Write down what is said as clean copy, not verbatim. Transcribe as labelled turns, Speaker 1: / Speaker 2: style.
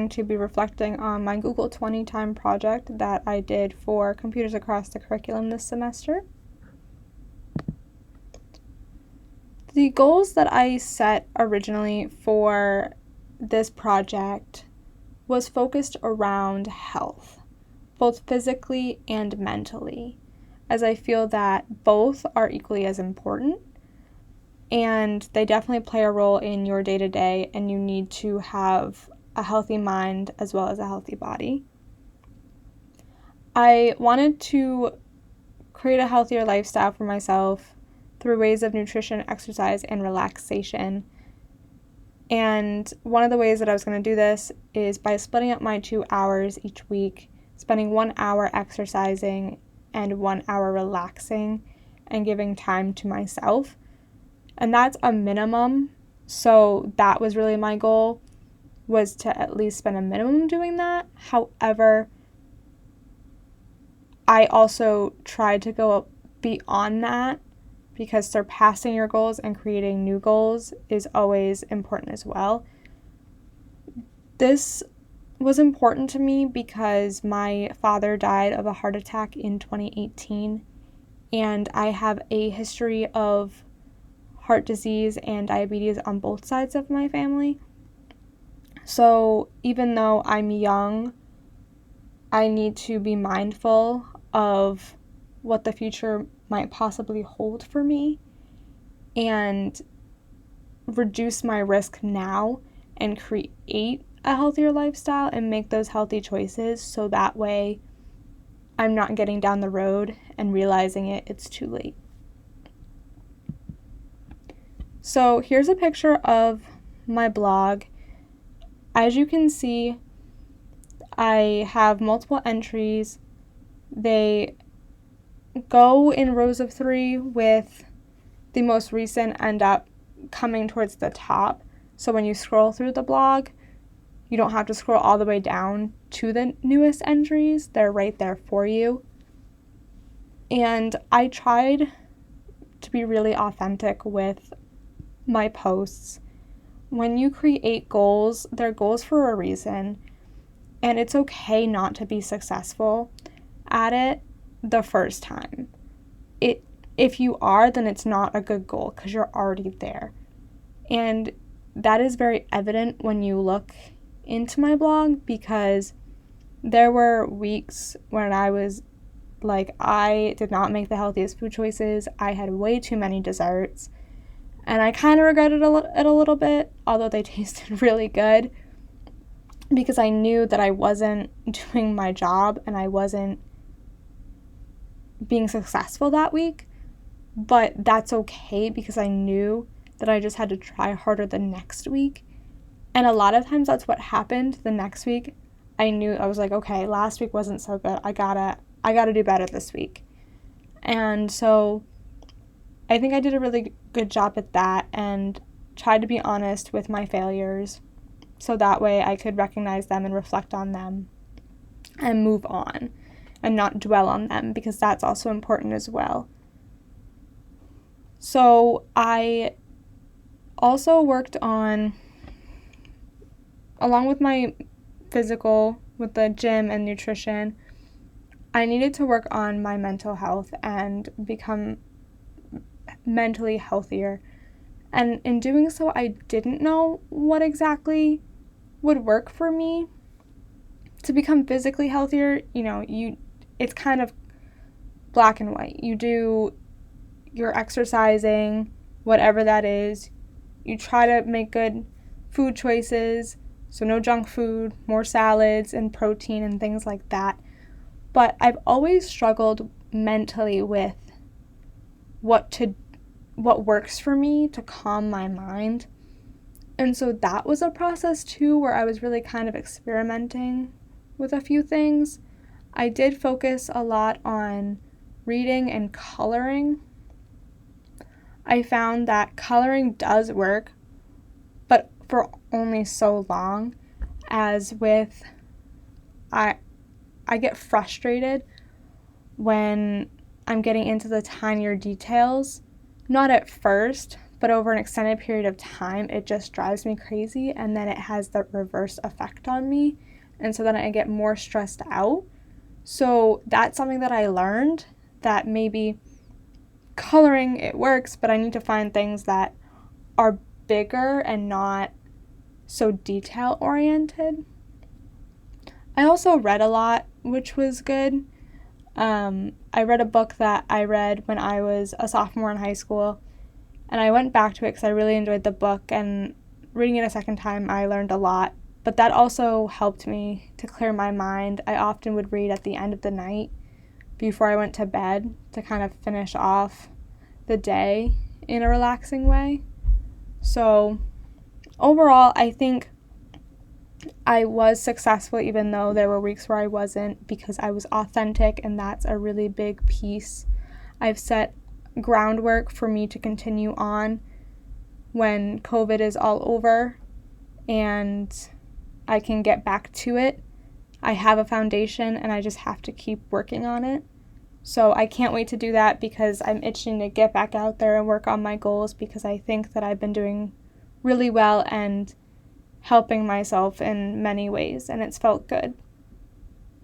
Speaker 1: to be reflecting on my Google 20 time project that I did for Computers Across the Curriculum this semester. The goals that I set originally for this project was focused around health, both physically and mentally, as I feel that both are equally as important, and they definitely play a role in your day-to-day, and you need to have a healthy mind as well as a healthy body. I wanted to create a healthier lifestyle for myself through ways of nutrition, exercise, and relaxation. And one of the ways that I was going to do this is by splitting up my 2 hours each week, spending 1 hour exercising and 1 hour relaxing and giving time to myself. And that's a minimum. So that was really my goal, was to at least spend a minimum doing that. However, I also tried to go beyond that, because surpassing your goals and creating new goals is always important as well. This was important to me because my father died of a heart attack in 2018, and I have a history of heart disease and diabetes on both sides of my family. So even though I'm young, I need to be mindful of what the future might possibly hold for me and reduce my risk now and create a healthier lifestyle and make those healthy choices, so that way I'm not getting down the road and realizing it's too late. So here's a picture of my blog. As you can see, I have multiple entries. They go in rows of 3, with the most recent end up coming towards the top. So when you scroll through the blog, you don't have to scroll all the way down to the newest entries. They're right there for you. And I tried to be really authentic with my posts. When you create goals, they're goals for a reason. And it's okay not to be successful at it the first time. If you are, then it's not a good goal because you're already there. And that is very evident when you look into my blog, because there were weeks when I was like, I did not make the healthiest food choices. I had way too many desserts, and I kind of regretted it a little bit, although they tasted really good, because I knew that I wasn't doing my job and I wasn't being successful that week. But that's okay, because I knew that I just had to try harder the next week. And a lot of times that's what happened. The next week, I knew, I was like, okay, last week wasn't so good. I gotta do better this week. And so I think I did a really good job at that, and tried to be honest with my failures, so that way I could recognize them and reflect on them and move on and not dwell on them, because that's also important as well. So I also worked on, along with my physical, with the gym and nutrition, I needed to work on my mental health and become mentally healthier. And in doing so, I didn't know what exactly would work for me to become physically healthier. It's kind of black and white. You do your exercising, whatever that is. You try to make good food choices, so no junk food, more salads and protein and things like that. But I've always struggled mentally with what works for me to calm my mind. And so that was a process too, where I was really kind of experimenting with a few things. I did focus a lot on reading and coloring. I found that coloring does work, but for only so long, as with I get frustrated when I'm getting into the tinier details. Not at first, but over an extended period of time, it just drives me crazy, and then it has the reverse effect on me, and so then I get more stressed out. So that's something that I learned, that maybe coloring, it works, but I need to find things that are bigger and not so detail oriented. I also read a lot, which was good. I read a book that I read when I was a sophomore in high school, and I went back to it because I really enjoyed the book, and reading it a second time, I learned a lot. But that also helped me to clear my mind. I often would read at the end of the night before I went to bed to kind of finish off the day in a relaxing way. So overall, I think I was successful, even though there were weeks where I wasn't, because I was authentic, and that's a really big piece. I've set groundwork for me to continue on when COVID is all over and I can get back to it. I have a foundation and I just have to keep working on it. So I can't wait to do that, because I'm itching to get back out there and work on my goals, because I think that I've been doing really well and helping myself in many ways, and it's felt good.